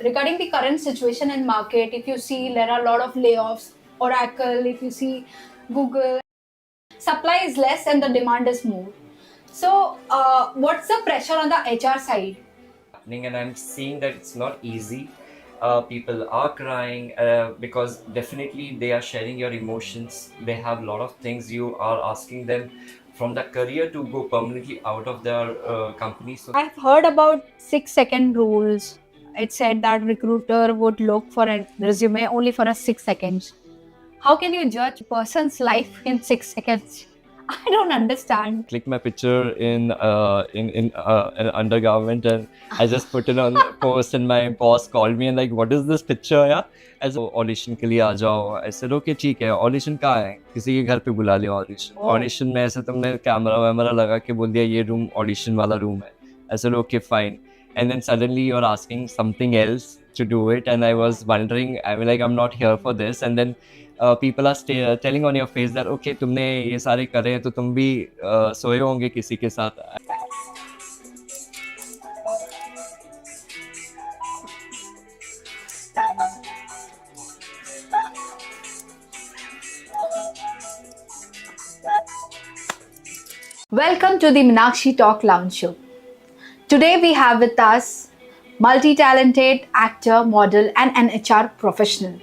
regarding the current situation in market, if you see there are a lot of layoffs, Oracle, if you see Google, supply is less and the demand is more. So, what's the pressure on the HR side? Happening, and I'm seeing that it's not easy. People are crying because definitely they are sharing your emotions. They have a lot of things you are asking them from the career to go permanently out of their company. So I've heard about 6 second rules. It said that recruiter would look for a resume only for a 6 seconds. How can you judge a person's life in 6 seconds? I don't understand. click my picture in an undergarment, and I just put it on post, and my boss called me and like, what is this picture? Yeah, as audition के लिए आ जाओ. I said okay ठीक है. Audition कहाँ है? किसी के घर पे बुला लिया audition. Oh. Audition में ऐसे तुमने कैमरा वैमरा लगा के बोल दिया ये रूम audition वाला रूम है. I said okay fine. And then suddenly you're asking something else to do it, and I was wondering, I mean like I'm not here for this. And then people are telling on your face that okay तुमने ये सारे करे हैं तो तुम भी सोए होंगे किसी के साथ. Welcome to the Meenakshi Talk Lounge Show. Today we have with us multi-talented actor, model and an HR professional.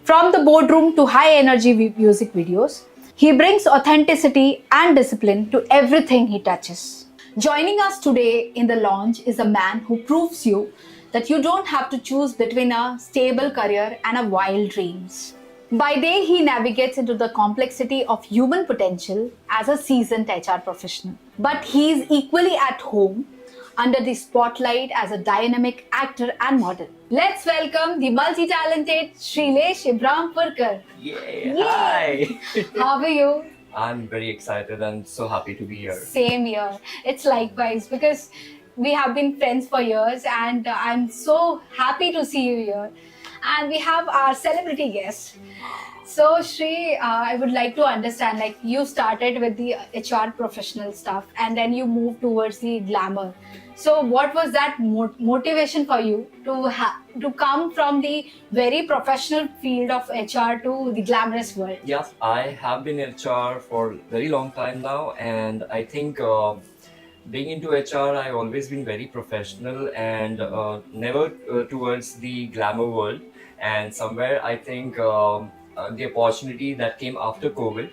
From the boardroom to high-energy music videos, he brings authenticity and discipline to everything he touches. Joining us today in the lounge is a man who proves you that you don't have to choose between a stable career and a wild dreams. By day, he navigates into the complexity of human potential as a seasoned HR professional. But he is equally at home under the spotlight as a dynamic actor and model. Let's welcome the multi-talented Shrilesh Ibrahimpurkar. Yay! Hi! How are you? I'm very excited and so happy to be here. Same here. It's likewise because we have been friends for years and I'm so happy to see you here. And we have our celebrity guest. So Shri, I would like to understand, like you started with the HR professional stuff and then you moved towards the glamour. So what was that motivation for you to come from the very professional field of HR to the glamorous world? Yes, I have been in HR for a very long time now, and I think being into HR, I've always been very professional and never towards the glamour world. And somewhere I think the opportunity that came after COVID,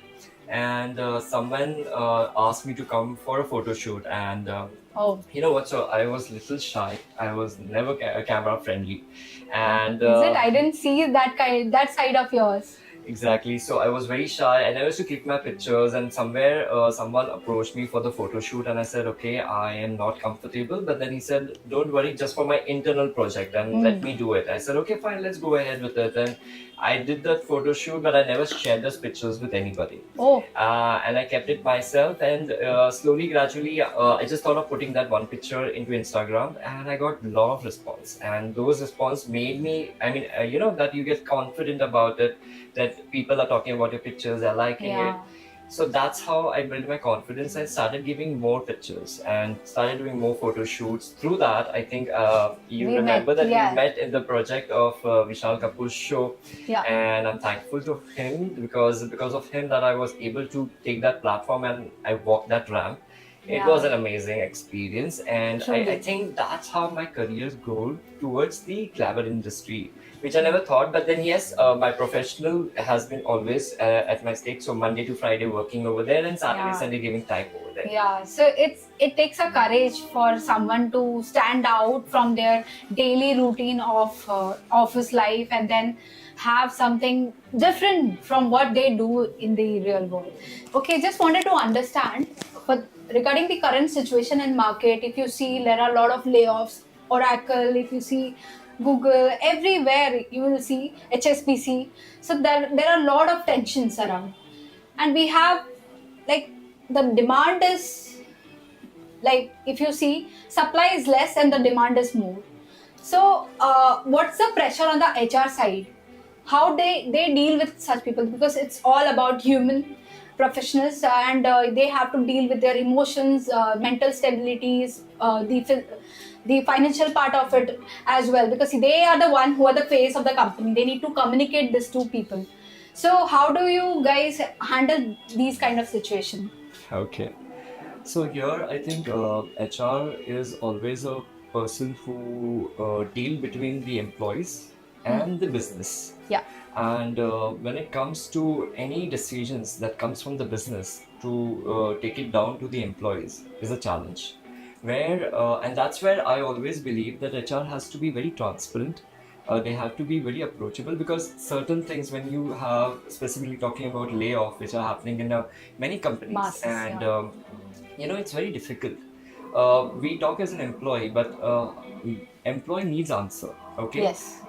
and someone asked me to come for a photo shoot, and Oh, you know what? So I was little shy. I was never camera friendly, and is it? I didn't see that side of yours. exactly. So I was very shy, and I used to click my pictures. And somewhere, someone approached me for the photo shoot, and I said, "Okay, I am not comfortable." But then he said, "Don't worry, just for my internal project, and let me do it." I said, "Okay, fine, let's go ahead with it." And I did that photo shoot, but I never shared those pictures with anybody. Oh, And I kept it myself. And slowly, gradually, I just thought of putting that one picture into Instagram, and I got a lot of response. And those response made me, I mean, you know, that you get confident about it, that people are talking about your pictures, they're liking yeah. it. So that's how I built my confidence. I started giving more pictures and started doing more photo shoots. Through that, I think you We remember met, that yeah. we met in the project of Vishal Kapoor's show, Yeah. and I'm thankful to him because of him that I was able to take that platform and I walked that ramp. It Yeah. was an amazing experience, and I Truly. think that's how my career grew towards the glamour industry, which I never thought. But then, yes, my professional has been always at my stake. So Monday to Friday working over there, and Saturday, Yeah. Sunday giving time over there. Yeah, so it takes a courage for someone to stand out from their daily routine of office life and then have something different from what they do in the real world. Okay, just wanted to understand, but regarding the current situation in market, if you see there are a lot of layoffs, Oracle, if you see Google, everywhere you will see HSBC. So there are a lot of tensions around, and we have like the demand is like if you see supply is less and the demand is more. So what's the pressure on the HR side? How they deal with such people, because it's all about human professionals and they have to deal with their emotions, mental stabilities, the financial part of it as well, because they are the one who are the face of the company. They need to communicate this to people. So how do you guys handle these kind of situation? Okay. So here, I think HR is always a person who deal between the employees and the business. Yeah. And when it comes to any decisions that comes from the business to take it down to the employees is a challenge. And that's where I always believe that HR has to be very transparent. They have to be very approachable, because certain things, when you have specifically talking about layoff, which are happening in many companies, Masses, and yeah. it's very difficult. We talk as an employee, but employee needs answer. Okay. Yes.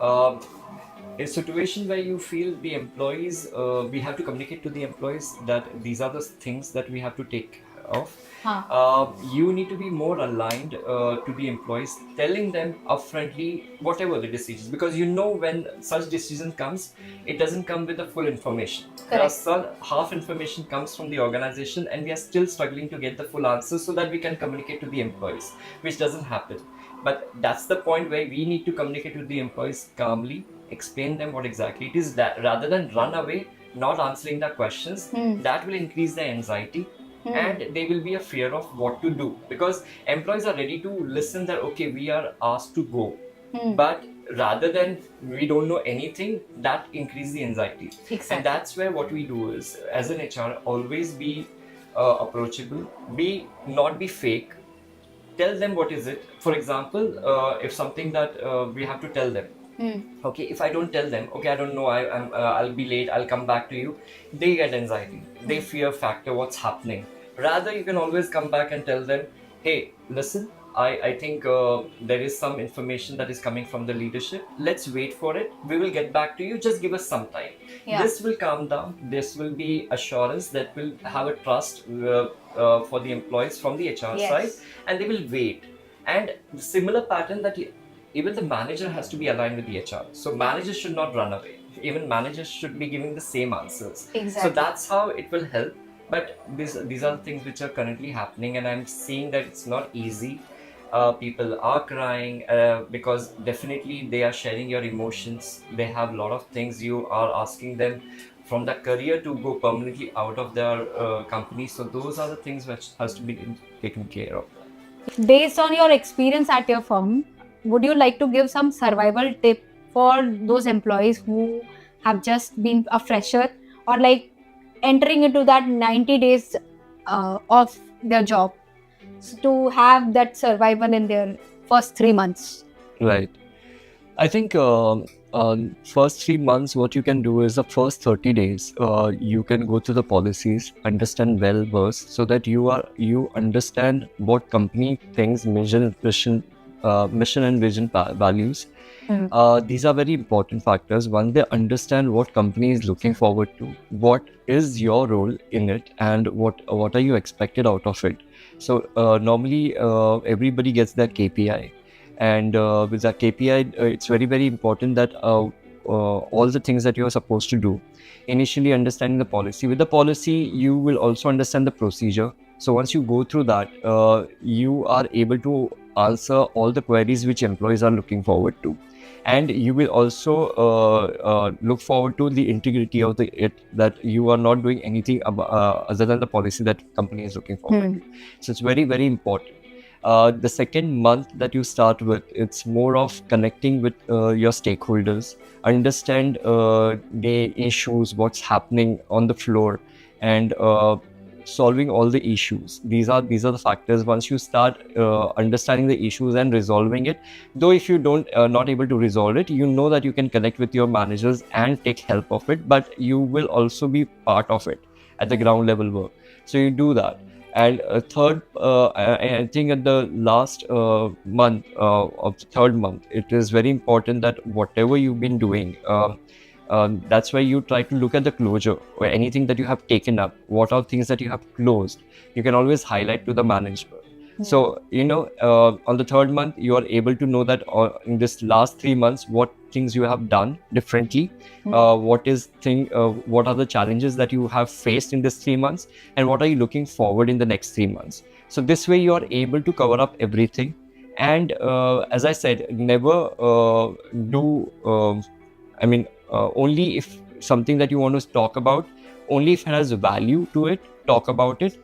A situation where you feel the employees, we have to communicate to the employees that these are the things that we have to take of. You need to be more aligned to the employees, telling them upfrontly whatever the decisions, because when such decision comes, it doesn't come with the full information. There are some half information comes from the organization, and we are still struggling to get the full answer so that we can communicate to the employees, which doesn't happen. But that's the point where we need to communicate with the employees calmly, explain them what exactly it is, that rather than run away, not answering the questions. That will increase their anxiety, and they will be a fear of what to do, because employees are ready to listen that okay, we are asked to go, but rather than we don't know anything, that increases the anxiety. Exactly. And that's where what we do is, as an HR, always be approachable, not be fake. Tell them what is it. For example, if something that we have to tell them, okay, if I don't tell them, okay, I don't know, I'll be late, I'll come back to you, they get anxiety, they fear factor what's happening. Rather, you can always come back and tell them, hey, listen, I think there is some information that is coming from the leadership. Let's wait for it. We will get back to you. Just give us some time. Yeah. This will calm down. This will be assurance that will have a trust for the employees from the HR side, and they will wait. And the similar pattern that even the manager has to be aligned with the HR. So managers should not run away. Even managers should be giving the same answers. Exactly. So that's how it will help. But these are the things which are currently happening, and I'm seeing that it's not easy. People are crying because definitely they are sharing your emotions. They have a lot of things you are asking them from the career to go permanently out of their company. So those are the things which has to be taken care of. Based on your experience at your firm, would you like to give some survival tip for those employees who have just been a fresher, or like entering into that 90 days of their job, to have that survival in their first 3 months? Right. I think first 3 months, what you can do is the first 30 days, you can go through the policies, understand well versed, so that you understand what company thinks, mission and vision values. These are very important factors. Once they understand what company is looking forward to, what is your role in it, and what are you expected out of it. So normally everybody gets that KPI, and with that KPI, it's very, very important that all the things that you are supposed to do, initially understanding the policy. With the policy, you will also understand the procedure. So once you go through that, you are able to answer all the queries which employees are looking forward to. And you will also look forward to the integrity of that you are not doing anything other than the policy that company is looking forward to. So it's very, very important. The second month that you start with, it's more of connecting with your stakeholders, understand the issues, what's happening on the floor, and solving all the issues. These are the factors. Once you start understanding the issues and resolving it, though if you don't not able to resolve it, you know that you can connect with your managers and take help of it, but you will also be part of it at the ground level work. So you do that. And third, I think at the last month of the third month, it is very important that whatever you've been doing, that's why you try to look at the closure, or anything that you have taken up, what are things that you have closed, you can always highlight to the management. So, on the third month, you are able to know that in this last 3 months, what things you have done differently, what are the challenges that you have faced in this 3 months, and what are you looking forward in the next 3 months. So this way you are able to cover up everything, And as I said, never do. Only if something that you want to talk about, only if it has value to it, talk about it,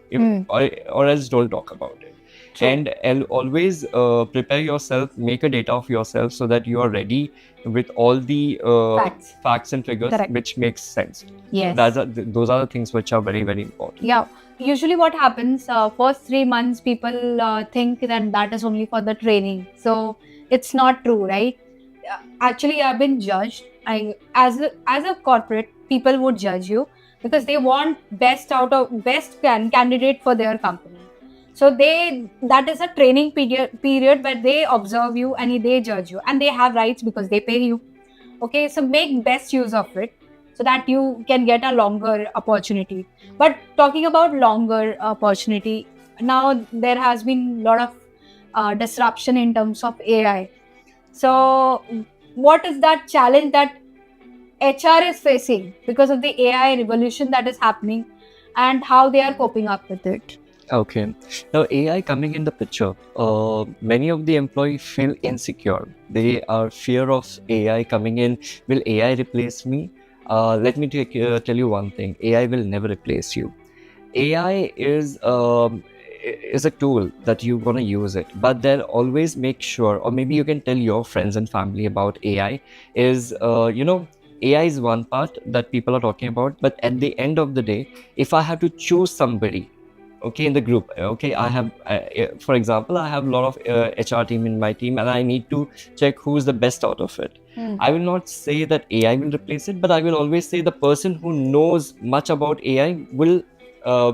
or else don't talk about it. True. And always prepare yourself, make a data of yourself so that you are ready with all the facts and figures, Correct. which makes sense. Yes. Those are the things which are very, very important. Yeah. Usually what happens, first 3 months, people think that is only for the training. So it's not true, right? Actually, I've been judged. As a corporate, people would judge you because they want best candidate for their company. So that is a training period where they observe you and they judge you, and they have rights because they pay you. Okay, so make best use of it so that you can get a longer opportunity. But talking about longer opportunity, now there has been a lot of disruption in terms of AI. So what is that challenge that HR is facing because of the AI revolution that is happening, and how they are coping up with it? Okay. Now, AI coming in the picture, many of the employees feel insecure. They are fear of AI coming in. Will AI replace me? Let me tell you one thing. AI will never replace you. AI is a tool that you're gonna use it, but then always make sure, or maybe you can tell your friends and family about AI. AI is one part that people are talking about, but at the end of the day, if I have to choose somebody, okay, in the group, okay, I have for example, I have a lot of HR team in my team, and I need to check who's the best out of it. I will not say that AI will replace it, but I will always say the person who knows much about AI will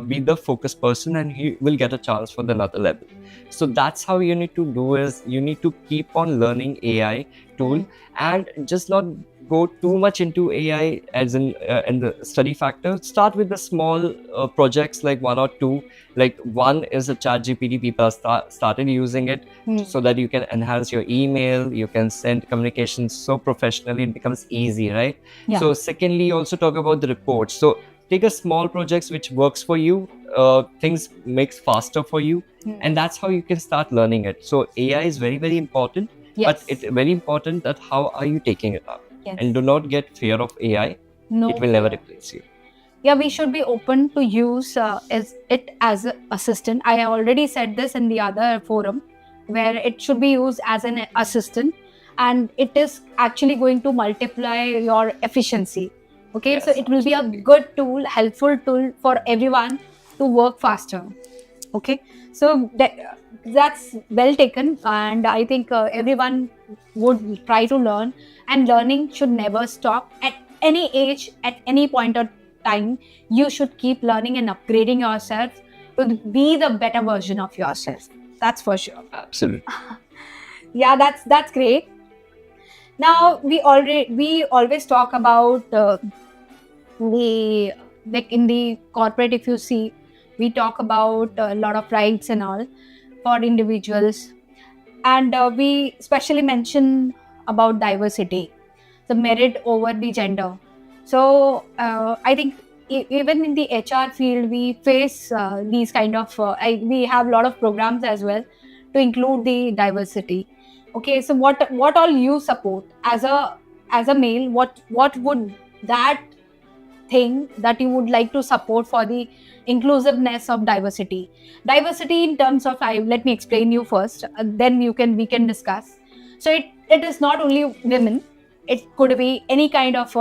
be the focus person, and he will get a chance for the another level. So that's how you need to do, is you need to keep on learning AI tool, and just not go too much into AI as in the study factor. Start with the small projects, like 1 or 2. Like one is a ChatGPT. People started using it so that you can enhance your email, you can send communications so professionally, it becomes easy, right? Yeah. So secondly, also talk about the reports. So take a small projects which works for you, things makes faster for you, and that's how you can start learning it. So AI is very, very important. Yes. But it's very important that how are you taking it up. Yes. And do not get fear of AI. No it will never fear. replace you. Yeah, we should be open to use it as an assistant. I already said this in the other forum, where it should be used as an assistant, and it is actually going to multiply your efficiency. Okay, Yes, so it will be a good tool, helpful tool for everyone to work faster. Okay, so that's well taken, and I think everyone would try to learn, and learning should never stop at any age, at any point of time. You should keep learning and upgrading yourself to be the better version of yourself. That's for sure. Absolutely. Yeah, that's great. Now we always talk about the, like in the corporate, if you see, we talk about a lot of rights and all for individuals, and we especially mention about diversity, the merit over the gender. So I think even in the HR field, we face these kind of we have a lot of programs as well to include the diversity. Okay, so what all you support as a male? What would that thing that you would like to support for the inclusiveness of diversity? Diversity in terms of, let me explain you first, then we can discuss. So it is not only women, it could be any kind of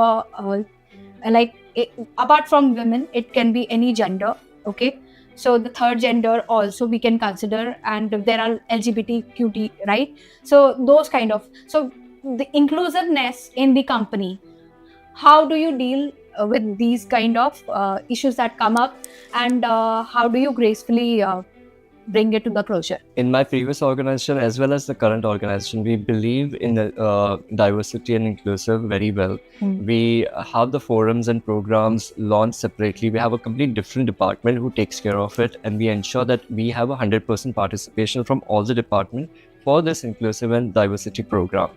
apart from women, it can be any gender. Okay, so the third gender also we can consider, and there are LGBTQT, right? So those kind of, so the inclusiveness in the company, how do you deal with these kind of issues that come up, and how do you gracefully bring it to the closure? In my previous organization as well as the current organization, we believe in the, diversity and inclusive very well. We have the forums and programs launched separately. We have a complete different department who takes care of it, and we ensure that we have 100% participation from all the department for this inclusive and diversity program.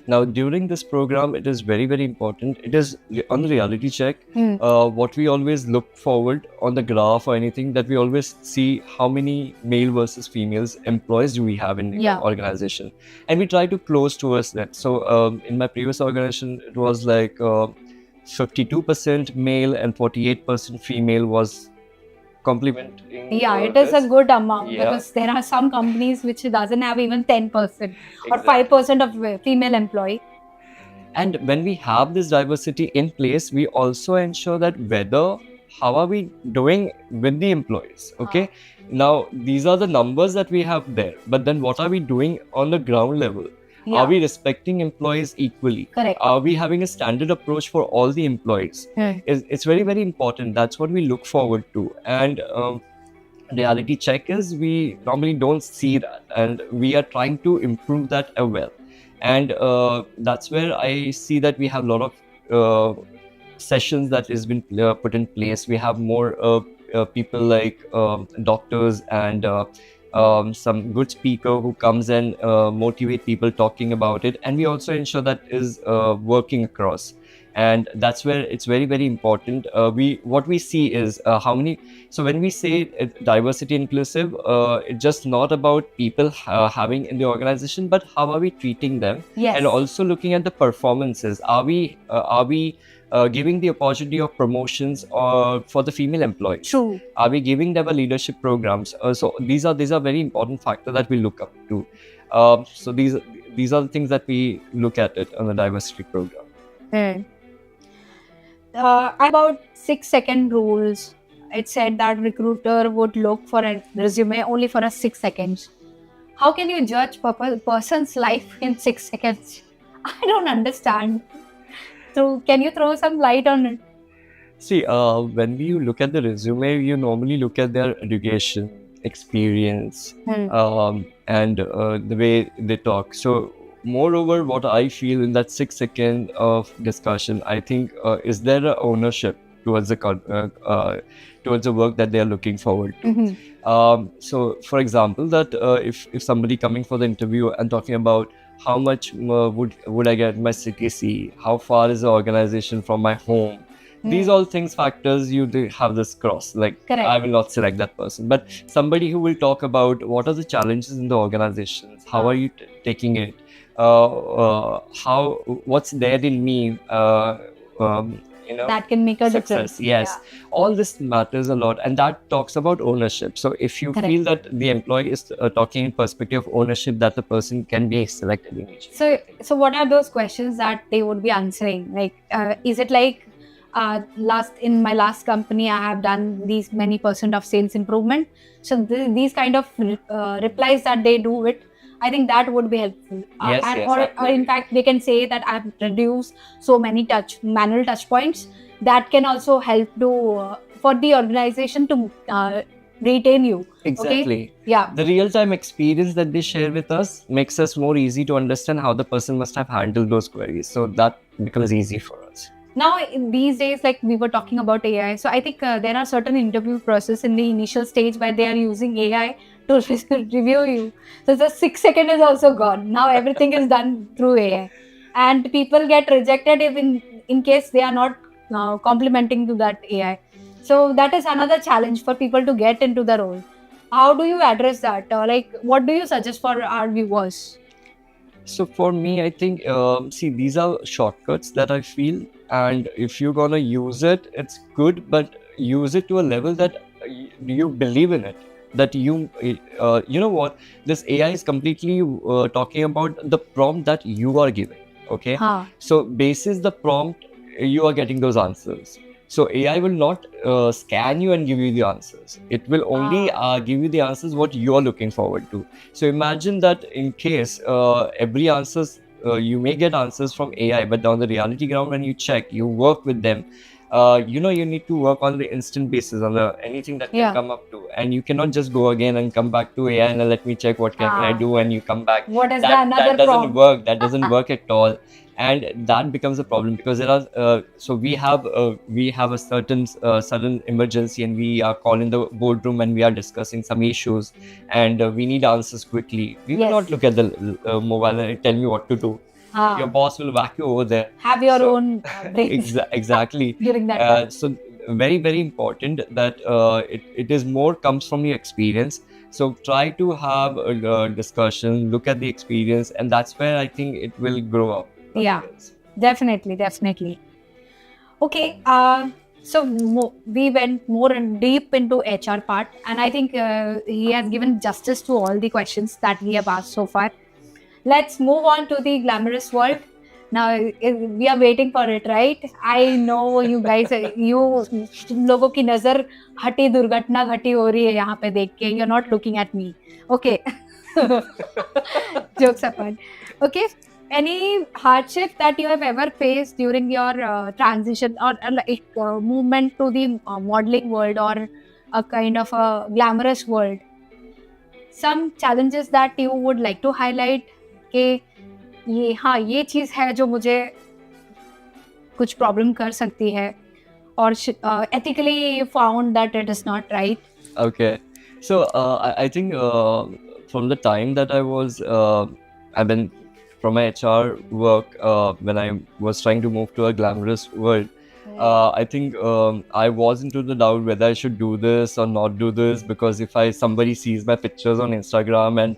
Now, during this program, it is very, very important. It is on the reality check. What we always look forward on the graph or anything, that we always see how many male versus females employees do we have in the Yeah. organization, and we try to close towards that. So in my previous organization, it was like 52% male and 48% female was complementing. Yeah, it is a this. good amount Yeah. because there are some companies which doesn't have even 10% or Exactly. 5% of female employee. And when we have this diversity in place, we also ensure that how are we doing with the employees? Okay. Now, these are the numbers that we have there, but then what are we doing on the ground level? Yeah. Are we respecting employees equally? Correct. Are we having a standard approach for all the employees? It's very, very important. That's what we look forward to. And reality check is we normally don't see that, and we are trying to improve that as well. And that's where I see that we have a lot of sessions that has been put in place. We have more people like doctors and some good speaker who comes and motivate people talking about it, and we also ensure that is working across. And that's where it's very, very important. What we see is how many. So when we say diversity inclusive, it's just not about people having in the organization, but how are we treating them? Yes. And also looking at the performances. Are we giving the opportunity of promotions for the female employees? True. Are we giving them a leadership programs? So these are very important factors that we look up to. So these are the things that we look at it on the diversity program. About 6-second rules. It said that recruiter would look for a resume only for 6 seconds. How can you judge person's life in 6 seconds? I don't understand. So can you throw some light on it? See, when you look at the resume, you normally look at their education, experience, and the way they talk. So moreover, what I feel in that 6 second of discussion, I think, is there a ownership towards the work that they are looking forward to. So, for example, that if somebody coming for the interview and talking about how much would I get my CTC, how far is the organization from my home, these all things factors you have this cross, like Correct. I will not select that person. But somebody who will talk about what are the challenges in the organizations, how are you taking it, what's there in me, that can make a success. difference. Yes, all this matters a lot, and that talks about ownership. So if you Correct. feel that the employee is talking in perspective of ownership, that the person can be selected immediately. So what are those questions that they would be answering? Like, is it like in my last company, I have done these many % of sales improvement. So these kind of replies that they do it, I think that would be helpful. Yes, or in fact, they can say that I've reduced so many manual touch points. That can also help to for the organization to retain you. Exactly. Okay? Yeah. The real-time experience that they share with us makes us more easy to understand how the person must have handled those queries. So that becomes easy for us. Now, these days, like we were talking about AI, so I think there are certain interview process in the initial stage where they are using AI to review you. So the 6 second is also gone. Now everything is done through AI, and people get rejected if in case they are not complimenting to that AI. So that is another challenge for people to get into the role. How do you address that? What do you suggest for our viewers? So for me, I think, see, these are shortcuts that I feel, and if you're gonna use it, it's good, but use it to a level that you believe in it. That you know what, this AI is completely talking about the prompt that you are giving. Okay, so basis the prompt, you are getting those answers. So AI will not scan you and give you the answers. It will only give you the answers what you are looking forward to. So imagine that in case every answers, you may get answers from AI, but on the reality ground, when you check, you work with them, you need to work on the instant basis on anything that can come up to, and you cannot just go again and come back to AI and let me check what can I do, and you come back. What is that another doesn't prompt? work. That doesn't work at all. and that becomes a problem because there are so we have a certain sudden emergency, and we are called in the boardroom and we are discussing some issues, and we need answers quickly. We will Yes. not look at the mobile and tell me what to do. Your boss will whack you over there. Have your So- own brains Exactly. during that time. So very, very important that it is more comes from your experience. So try to have a discussion, look at the experience, and that's where I think it will grow up. Yeah. Definitely, definitely. Okay, so we went more and deep into HR part, and I think he has given justice to all the questions that we have asked so far. Let's move on to the glamorous world. Now we are waiting for it, right? I know you guys, तुम लोगों की नजर हटी दुर्घटना घटी हो रही है यहाँ पे देख के. You're not looking at me. Okay. Jokes apart. Okay. Any hardship that you have ever faced during your transition or like movement to the modeling world or a kind of a glamorous world? Some challenges that you would like to highlight कि ये चीज़ है जो मुझे कुछ problem कर सकती है और ethically you found that it is not right. Okay. So I think from the time that I've been from my HR work when I was trying to move to a glamorous world, I think I was into the doubt whether I should do this or not do this, because if somebody sees my pictures on Instagram and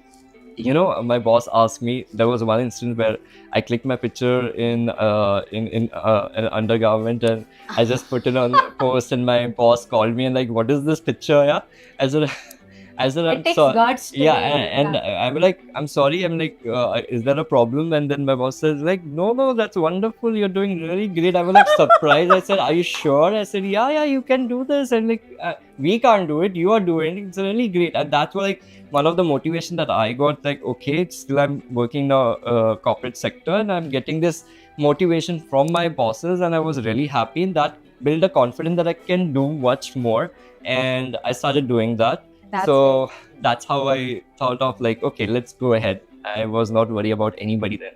my boss asked me, there was one instance where I clicked my picture in an undergarment and I just put it on the post, and my boss called me and like, what is this picture? Yeah, I said, I'm It takes sorry. guts to Yeah, do and that. I'm like, I'm sorry. I'm like, is there a problem? And then my boss says like, no, that's wonderful. You're doing really great. I was like surprised. I said, are you sure? I said, yeah, you can do this. And like, we can't do it. You are doing it. It's really great. And that's what, like, one of the motivation that I got. Like, okay, still I'm working in the corporate sector and I'm getting this motivation from my bosses, and I was really happy. And that built a confidence that I can do much more. And I started doing that. So that's how I thought of like, okay, let's go ahead. I was not worried about anybody then.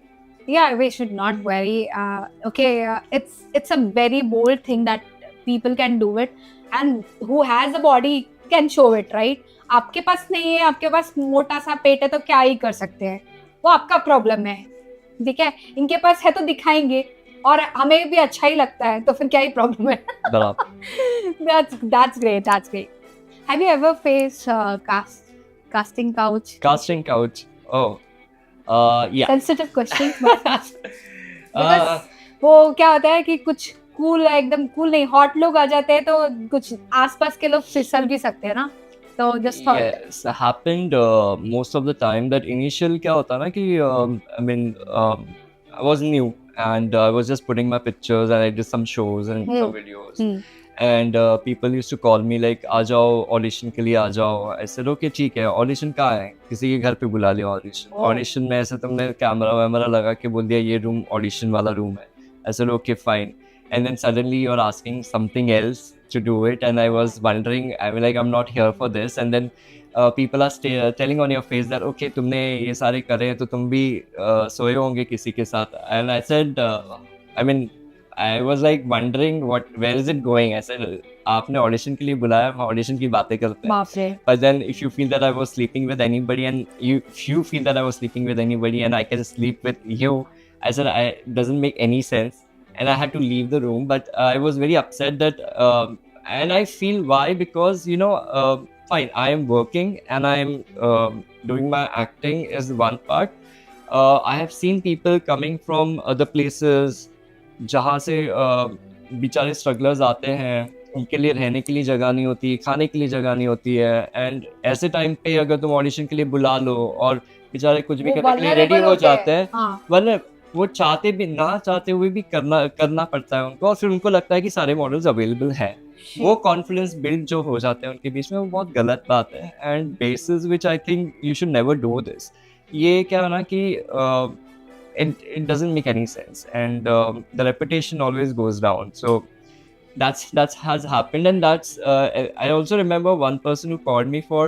Yeah, we should not worry. It's a very bold thing that people can do it, and who has a body can show it, right? आपके पास नहीं है, आपके पास मोटा सा पेट है तो क्या ही कर सकते हैं, वो आपका प्रॉब्लम है. ठीक है, इनके पास है तो दिखाएंगे और हमें भी अच्छा ही लगता है तो फिर क्या ही प्रॉब्लम है. That's great. Have you ever faced casting couch? Casting couch. Oh, yeah. Sensitive question. Because Uh, वो क्या होता है कि कुछ कूल एकदम कूल नहीं, हॉट लोग आ जाते हैं तो कुछ आसपास के लोग फिसल भी सकते हैं ना, तो just for yes, happened most of the time. That initial क्या होता ना कि I was new and I was just putting my pictures and I did some shows and some videos. And people used to call me like, आ जाओ audition के लिए आ जाओ. I said okay ठीक है, audition कहाँ है, किसी के घर पे बुला लिया audition. Audition में ऐसे तुमने कैमरा वैमरा लगा के बोल दिया ये रूम audition वाला रूम है. I said okay fine. And then suddenly you're asking something else to do it, and I was wondering, I'm not here for this. And then people are telling on your face that okay तुमने ये सारे करे तो तुम भी सोए होंगे किसी के साथ. And I said I was like wondering where is it going. I said आपने audition के लिए बुलाया, हम audition की बातें करते हैं. बाप रे. But then if you feel that I was sleeping with anybody and if you feel that I was sleeping with anybody and I can sleep with you, I said it doesn't make any sense. And I had to leave the room, but I was very upset that and I feel why, because fine, I am working and I am doing my acting is one part. I have seen people coming from other places जहाँ से बेचारे strugglers आते हैं, उनके लिए रहने के लिए जगह नहीं होती, खाने के लिए जगह नहीं होती है. एंड ऐसे टाइम पे अगर तुम ऑडिशन के लिए बुला लो और बेचारे कुछ भी करने के लिए रेडी हो जाते हैं, वरना वो चाहते भी ना चाहते हुए भी करना पड़ता है उनको, और फिर उनको लगता है कि सारे मॉडल्स अवेलेबल हैं. वो कॉन्फिडेंस बिल्ड जो हो जाते हैं उनके बीच में, वो बहुत गलत बात है. And basis which I think you should never do this. ये क्या है ना कि it doesn't make any sense, and the reputation always goes down. So that's has happened, and that's I also remember one person who called me for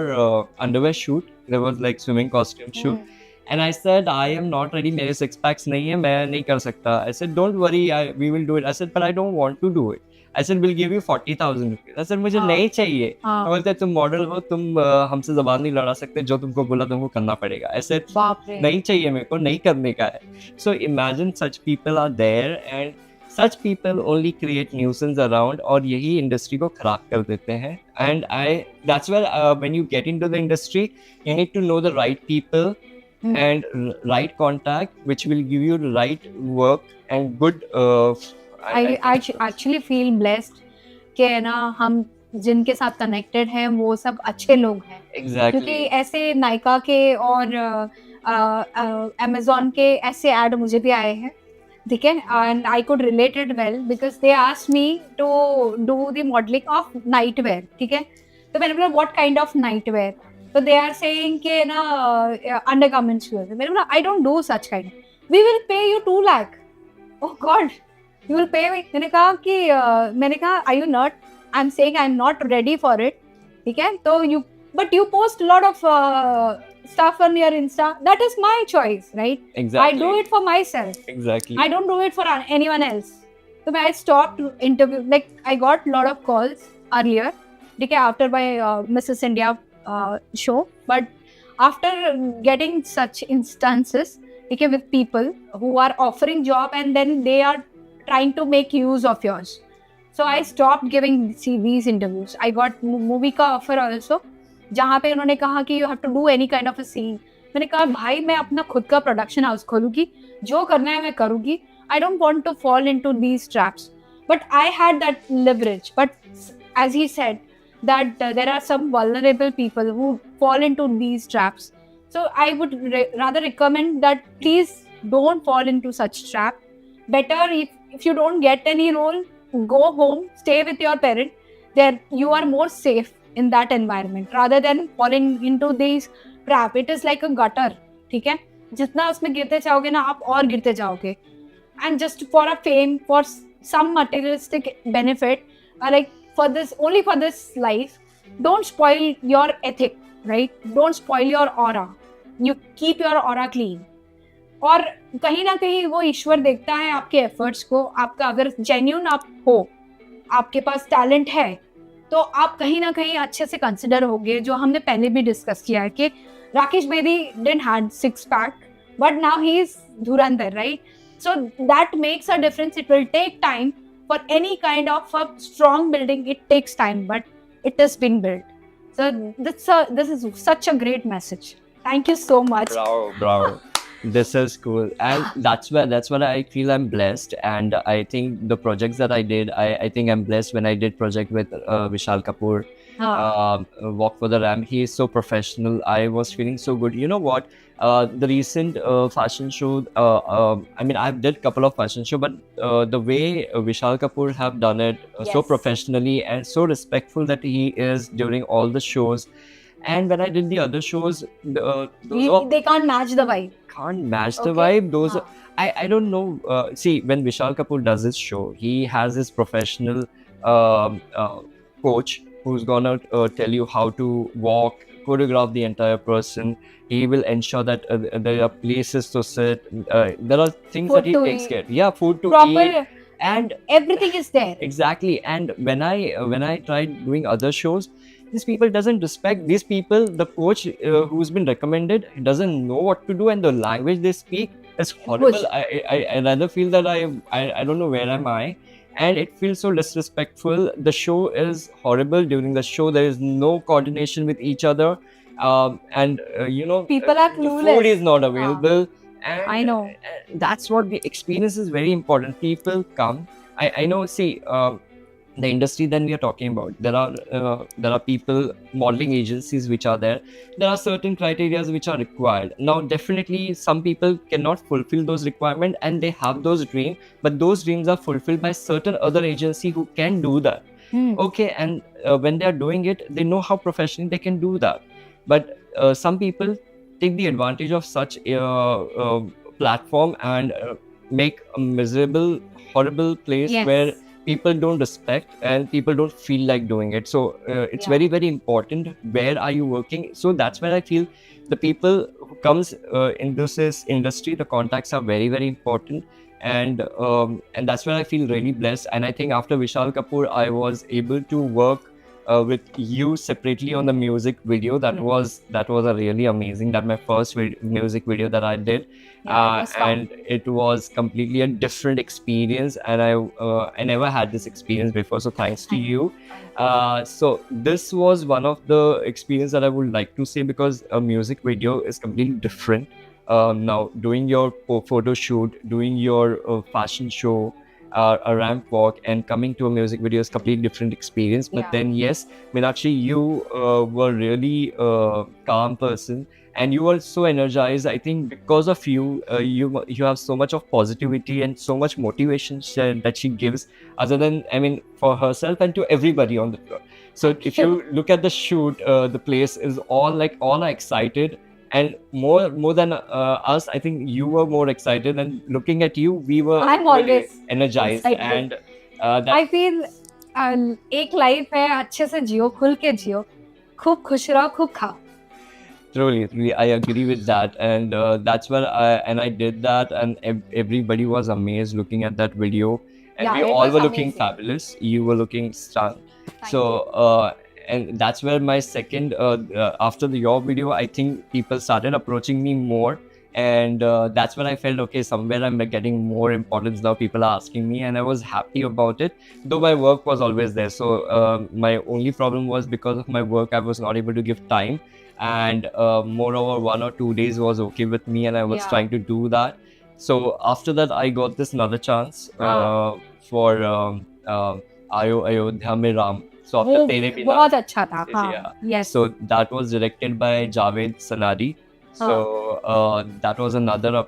underwear shoot. There was like swimming costume shoot, And I said, I am not ready. मेरे six packs नहीं है, मैं नहीं कर सकता. I said, don't worry, we will do it. I said, but I don't want to do it. I said, we'll give you 40,000 rupees. I said, मुझे नहीं चाहिए. हाँ. बोलते तुम मॉडल हो, तुम हमसे जबान नहीं लड़ा सकते, जो तुमको बोला तुमको करना पड़ेगा. I said, बाप रे. नहीं चाहिए मेरे को, नहीं करने का है. So imagine such people are there and such people only create nuisance around और यही इंडस्ट्री को खराब कर देते हैं. And that's where when you get into the industry, you need to know the right people and right contact, which will give you the right work and good. I actually feel blessed कि है ना हम जिनके साथ connected हैं वो सब अच्छे लोग हैं. Exactly. क्योंकि ऐसे नायका के और अमेजोन के ऐसे ऐड मुझे भी आए हैं, ठीक है, and I could relate it well because they asked me to do the modelling of night wear. ठीक है, तो मैंने बोला what kind of night wear, तो दे आर सेइंग कि ना अंडरगारमेंट्स. मैंने बोला I don't do such kind. We will pay you 2 lakh. Oh God, you will pay. मैंने कहा I you not, I am saying I am not ready for it. ठीक है, तो you but you post a lot of stuff on your Insta. That is my choice, right? Exactly. I do it for myself. Exactly. I don't do it for anyone else. So I stopped interview. Like I got a lot of calls earlier, okay, after my Mrs. India show. But after getting such instances, okay, with people who are offering job and then they are trying to make use of yours. So I stopped giving CVs interviews. I got movie का offer also. जहाँ पे उन्होंने कहा कि you have to do any kind of a scene. मैंने कहा भाई मैं अपना खुद का प्रोडक्शन हाउस खोलूंगी, जो करना है मैं करूंगी. I don't want to fall into these traps. But I had that leverage. But as he said that there are some vulnerable people who fall into these traps. So I would rather recommend that please don't fall into such trap. Better if you don't get any role, go home, stay with your parent. There you are more safe in that environment rather than falling into these trap. It is like a gutter. ठीक है, जितना उसमें गिरते जाओगे ना आप और गिरते जाओगे. And just for a fame, for some materialistic benefit, like for this life, don't spoil your ethic, right? Don't spoil your aura. You keep your aura clean. और कहीं ना कहीं वो ईश्वर देखता है आपके एफर्ट्स को. आपका अगर जेन्यून आप हो, आपके पास टैलेंट है, तो आप कहीं ना कहीं अच्छे से कंसिडर होगे. जो हमने पहले भी डिस्कस किया है कि Rakesh Bedi didn't had 6 pack but now he is Dhurandhar, right? So that makes a difference. It will take time. For any kind of a strong building, it takes time, but it has been built. So this is such a great message. Thank you so much. Bravo. This is cool, and that's what I feel I'm blessed. And I think the projects that I did, I think I'm blessed when I did project with Vishal Kapoor. Walk for the Ram. He is so professional. I was feeling so good. You know what? The recent fashion show. I mean, I've did a couple of fashion show, but the way Vishal Kapoor have done it so Yes. professionally and so respectful that he is during all the shows. And when I did the other shows, They can't match the vibe. can't match the Okay. vibe. Those Huh. I don't know. See, when Vishal Kapoor does his show, he has his professional coach who's gonna tell you how to walk, choreograph the entire person. He will ensure that there are places to sit. There are things Food that he to takes eat. care. Yeah, food to Proper. eat. And Everything is there. exactly. And when I tried doing other shows, these people doesn't respect these people. The coach who's been recommended doesn't know what to do, and the language they speak is horrible. Push. I rather feel that I don't know where am I, and it feels so disrespectful. The show is horrible. During the show, there is no coordination with each other, and People are the clueless. food is not available. And I know. that's what the experience is very important. People come. I know. See, the industry then we are talking about. There are people, modeling agencies which are there. There are certain criteria which are required. Now, definitely, some people cannot fulfill those requirements, and they have those dreams, but those dreams are fulfilled by certain other agency who can do that. Okay, and when they are doing it, they know how professionally they can do that. But some people take the advantage of such platform and make a miserable, horrible place Yes. where people don't respect and people don't feel like doing it. So it's Yeah. very important where are you working. So that's where I feel the people who comes in this industry, the contacts are very important. And that's where I feel really blessed. And I think after Vishal Kapoor, I was able to work with you separately on the music video. That was a really amazing. That my first music video that I did, Yeah, it was fun. and it was completely a different experience. And I never had this experience before. So thanks to you. So this was one of the experience that I would like to say, because a music video is completely different. Now doing your photo shoot, doing your fashion show, a ramp walk, and coming to a music video is completely different experience. But Yeah. then yes, Meenakshi, you were really calm person, and you were so energized. I think because of you, you have so much of positivity and so much motivation that she gives, other than, I mean, for herself and to everybody on the floor. So if you look at the shoot, the place is all are excited. And more than us, I think you were more excited. And looking at you, we were I'm really always energized. excited. And that I feel एक life है, अच्छे से जियो, खुल के जियो, खूब खुश रहो, खूब खाओ. truly, I agree with that. And that's where I did that, and everybody was amazed looking at that video. And Yeah, we it all was were looking amazing. fabulous. You were looking stunned. Thank So and that's where my second after your video, I think people started approaching me more. And that's when I felt, okay, somewhere I'm getting more importance now. People are asking me, and I was happy about it. Though my work was always there. So my only problem was, because of my work, I was not able to give time. And moreover, 1 or 2 days was okay with me, and I was Yeah. trying to do that. So after that, I got this another chance for Ayodhya Mein Ram. So after वो Tere Bina. बहुत अच्छा था. हाँ. Yeah. Yes. So that was directed by Javed Sanadi. So that was another,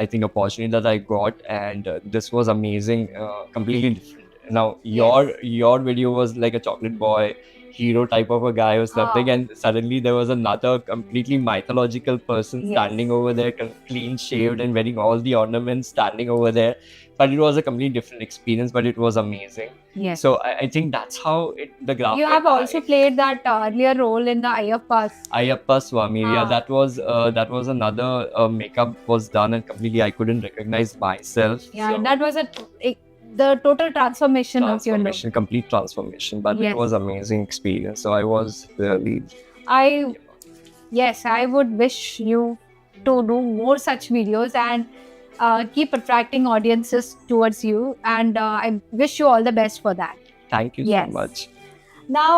I think, opportunity that I got, and this was amazing, completely different. Now your video was like a chocolate boy, hero type of a guy or something, and suddenly there was another completely mythological person standing over there, clean shaved and wearing all the ornaments, standing over there. But it was a completely different experience, but it was amazing. Yes. So I think that's how the graphic. You have also played that earlier role in the Ayyappas. Ayappa Swami. Yeah, Ah. that was another makeup was done, and completely I couldn't recognize myself. Yeah, So, that was the total transformation of your look. transformation, complete transformation. But Yes. it was amazing experience. So I was really. I would wish you to do more such videos and keep attracting audiences towards you, and I wish you all the best for that. Thank you Yes. so much. Now,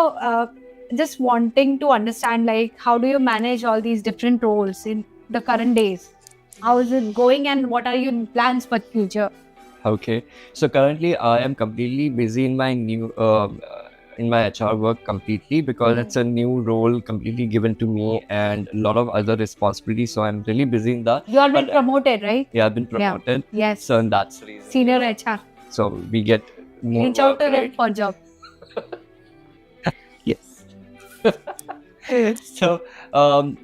just wanting to understand, like, how do you manage all these different roles in the current days? How is it going, and what are your plans for future? Okay, so currently I am completely busy in my new in my HR work completely, because it's a new role completely given to me and a lot of other responsibilities. So I'm really busy in that. You have been But, promoted, right? Yeah, I've been promoted. Yes. So that's the reason. Senior HR. So we get more Reach out to work, them right? for job. Yes. So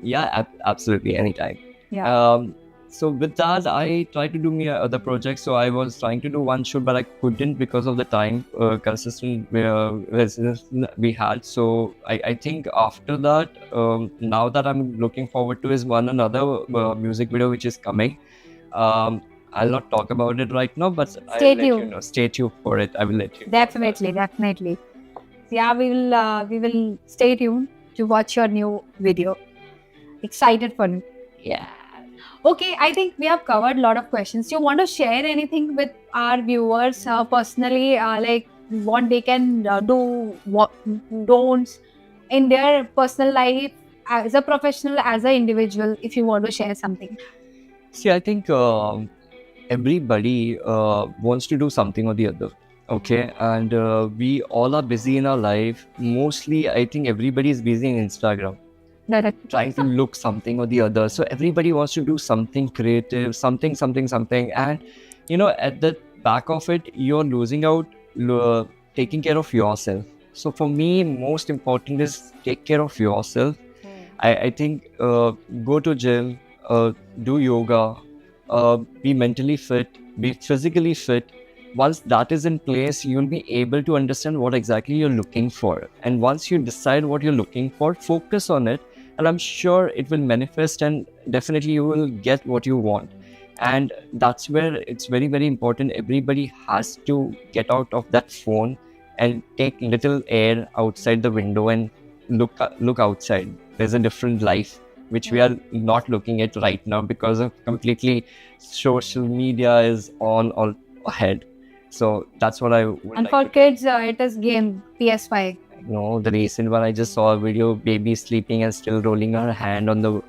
yeah, absolutely, anytime. Yeah. So with that, I tried to do me other projects. So I was trying to do one shoot, but I couldn't because of the time consistent residence we had. So I think after that, now that I'm looking forward to is another music video which is coming. I'll not talk about it right now, but I'll Stay let you tuned. know. Stay tuned for it. I will let you know. Definitely. Yeah, we will stay tuned to watch your new video. Excited for it. Yeah. Okay, I think we have covered a lot of questions. You want to share anything with our viewers personally, like what they can do, what don'ts in their personal life as a professional, as an individual, if you want to share something? See, I think everybody wants to do something or the other. Okay, and we all are busy in our life. Mostly, I think everybody is busy in Instagram, trying to look something or the other. So everybody wants to do something creative, something. And at the back of it, you're losing out taking care of yourself. So for me, most important is take care of yourself. I think go to gym, do yoga, be mentally fit, be physically fit, once that is in place, you'll be able to understand what exactly you're looking for. And once you decide what you're looking for, focus on it. And I'm sure it will manifest, and definitely you will get what you want. And that's where it's very, very important. Everybody has to get out of that phone and take little air outside the window and look outside. There's a different life which we are not looking at right now because of completely social media is on all ahead. So that's what I would And like for to kids, it is game PS5. know. The recent one I just saw a video, baby sleeping and still rolling her hand on the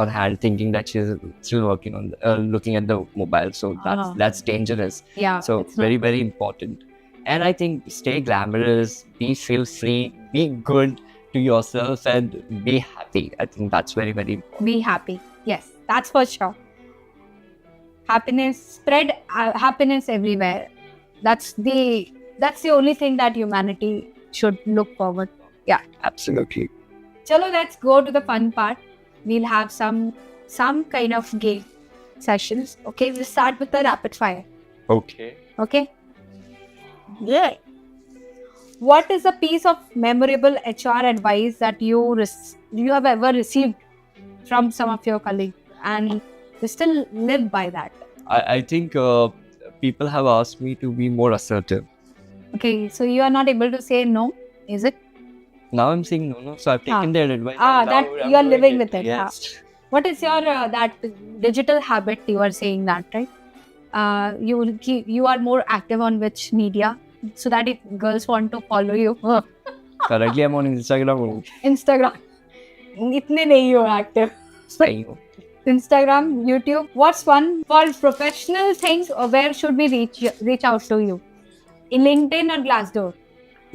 hand, thinking that she's still working on looking at the mobile. So that's dangerous. Yeah. So it's not- very, very important. And I think stay glamorous, be feel free, be good to yourself, and be happy. I think that's very, very important. Be happy. Yes, that's for sure. Happiness, spread happiness everywhere. That's the only thing that humanity should look forward. Yeah. Absolutely. Chalo, let's go to the fun part. We'll have some kind of game sessions. Okay, we'll start with the rapid fire. Okay. Okay. Yeah. What is a piece of memorable HR advice that you have ever received from some of your colleagues and you still live by that? I think people have asked me to be more assertive. Okay, so you are not able to say no, is it? Now I'm saying no. So I've taken their advice. Ah, and that now I'm you are doing living with it. Yes. What is your that digital habit? You are saying that, right? You are more active on which media, so that if girls want to follow you, Currently I'm on Instagram. Instagram. इतने नहीं हो active. Saying Instagram, YouTube. What's one for professional things? Or where should we reach out to you? In LinkedIn or Glassdoor?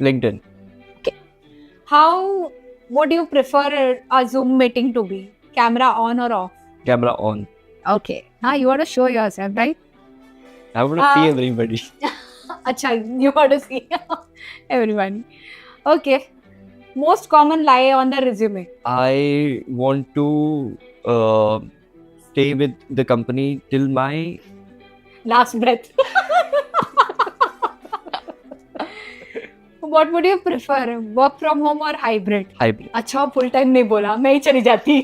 LinkedIn. How would you prefer a Zoom meeting to be? Camera on or off? Camera on. Okay. You want to show yourself, right? I want to see everybody. Acha, you want to see everyone. Okay. Most common lie on the resume. I want to stay with the company till my Last breath. What would you prefer? Work from home or hybrid? hybrid. अच्छा full time नहीं बोला मैं ही चली जाती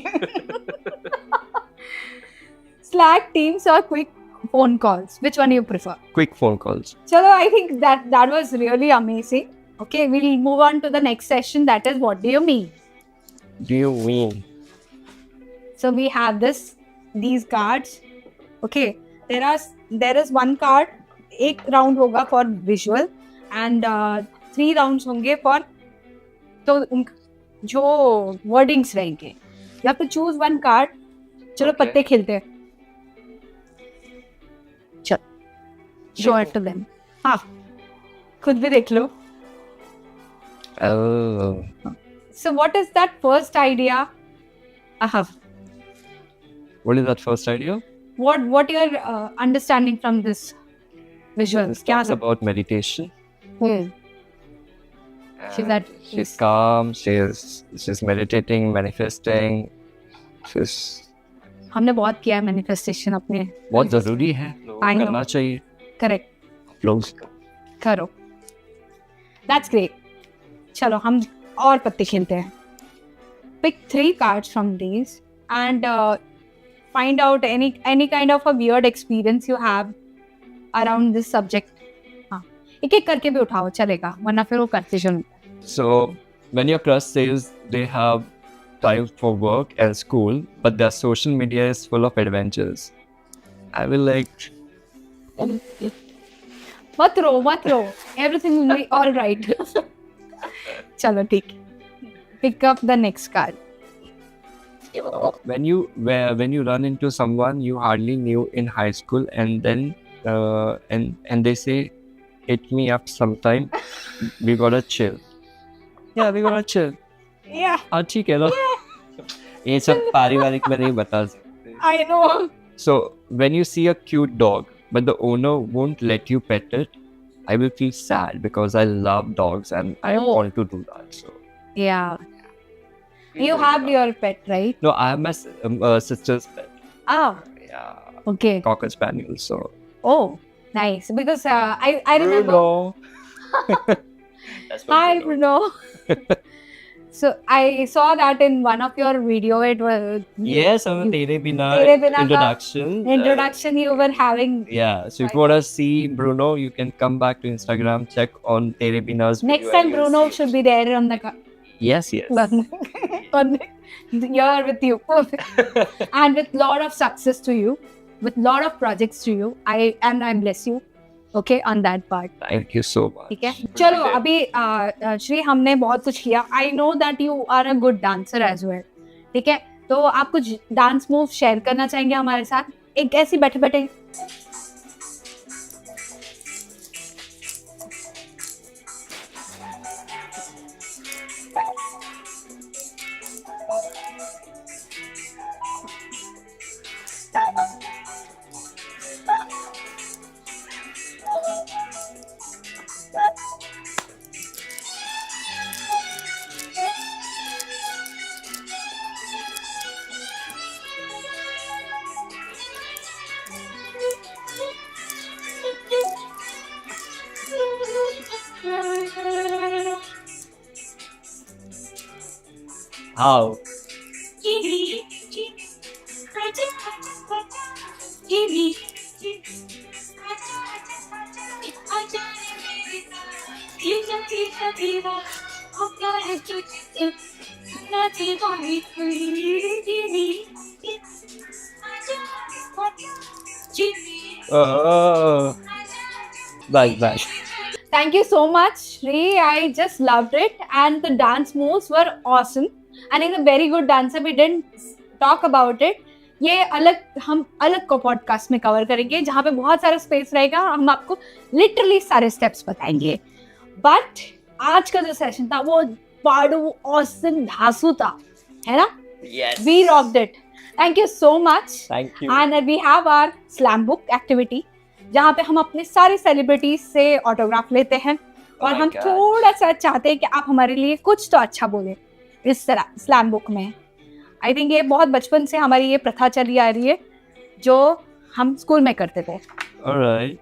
Slack, Teams or quick phone calls? Which one you prefer? Quick phone calls. Chalo, I think that was really amazing. Okay, we'll move on to the next session. That is, what do you mean? Do you mean? So we have these cards. Okay, there is one card. एक round होगा for visual and 3 rounds होंगे for तो जो wordings रहेंगे. You have to choose one card. चलो Okay. पत्ते खेलते हैं. चल. Show it to them. हाँ. खुद भी देख लो. Oh. So what is that first idea? What is that first idea? What your understanding from this visuals? It's क्या सब? about meditation. She's at She's calm. She's meditating, manifesting. She's हमने बहुत किया है manifestation अपने. बहुत जरूरी है. I know. करना चाहिए. Correct. लोग करो. That's great. चलो हम और पत्ते खेलते हैं. Pick 3 cards from these and find out any kind of a weird experience you have around this subject. हाँ. एक-एक करके भी उठाओ चलेगा वरना फिर वो confusion. So when your crush says they have time for work and school, but their social media is full of adventures, I will like. मत रो. Everything will be all right. चलो ठीक. Pick up the next card. When you run into someone you hardly knew in high school, and then and they say, "Hit me up sometime. We gotta chill." Yeah, we gotta chill. Yeah, हाँ ठीक है ना. ये सब पारिवारिक में नहीं बता सकते. I know. So when you see a cute dog, but the owner won't let you pet it, I will feel sad because I love dogs and I Oh. want to do that. So Yeah. You have your pet, right? no, I have my sister's pet. Ah, Yeah, okay. Cocker Spaniel. So Oh, Nice, because I remember. Bruno. That's my Hi, Bruno. Bruno. So I saw that in one of your video. It was Yes, I'm a you- Tere Bina Tere Bina ka introduction. introduction you were having. Yeah, so if you want to see Bruno, you can come back to Instagram, check on Tere Bina's video. Next time and you'll Bruno see should be there on the Yes, yes. on here with you and with lot of success to you, with lot of projects to you. I bless you. Okay, on that part. Thank you so much. ठीक है, चलो अभी श्री हमने बहुत कुछ किया. I know that you are a good dancer as well. ठीक है, तो आप कुछ डांस मूव शेयर करना चाहेंगे हमारे साथ, एक ऐसी बैठे बैठे. How? Bye. Thank you so much, Shri. I just loved it, and the dance moves were awesome. And he's a very good dancer. We didn't talk about it. ये हम अलग को पॉडकास्ट में कवर करेंगे, जहाँ पे बहुत सारा स्पेस रहेगा और हम आपको लिटरली सारे स्टेप्स बताएंगे. बट आज का जो सेशन था वो पाडू ऑसम धासु था, है ना? Yes. We rocked it. Thank you so much. Thank you. And we have our slam book activity, जहाँ पे हम अपने सारे सेलिब्रिटीज से ऑटोग्राफ लेते हैं और my हम God. थोड़ा सा चाहते हैं कि आप हमारे लिए कुछ तो अच्छा बोले इस तरह स्लैम बुक में. आई थिंक ये बहुत बचपन से हमारी ये प्रथा चली आ रही है जो हम स्कूल में करते थे. All right.